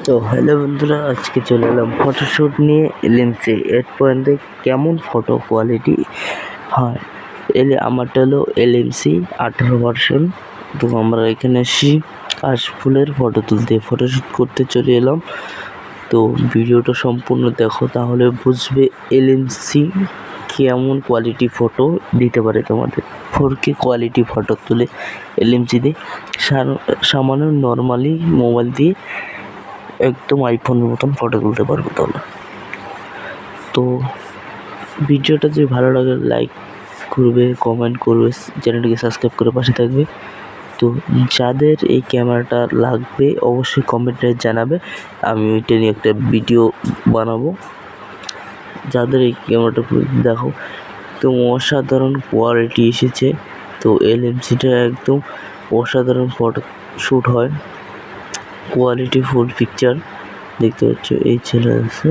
তো হ্যালো বন্ধুরা, আজকে চলে এলাম ফটোশ্যুট নিয়ে এলএমসি 8.0 কেমন ফটো কোয়ালিটি হয়। আমারটা হলো এলএমসি 18 ভার্সন। তো আমরা এখানে এসেছি কাশফুলের ফটো তুলতে, ফটোশ্যুট করতে চলে এলাম। তো ভিডিওটা সম্পূর্ণ দেখো, তাহলে বুঝবে এলএমসি কেমন কোয়ালিটি ফটো দিতে পারে তোমাদের। 4K কোয়ালিটি ফটো তুলে এলএমসি দিয়ে সামান্য নর্মালি মোবাইল দিয়ে একদম আইফোনের মতন ফটো তুলতে পারবো তাহলে। তো ভিডিওটা যদি ভালো লাগে লাইক করবে, কমেন্ট করবে, চ্যানেলটিকে সাবস্ক্রাইব করে পাশে থাকবে। তো যাদের এই ক্যামেরাটা লাগবে অবশ্যই কমেন্টে জানাবে, আমি ওইটা নিয়ে একটা ভিডিও বানাবো। যাদের এই ক্যামেরাটা দেখো একদম অসাধারণ কোয়ালিটি এসেছে। তো এলএমসিটা একদম অসাধারণ ফটো শ্যুট হয়, কোয়ালিটি ফুল পিকচার দেখতে পাচ্ছ। এই ছেলে আছে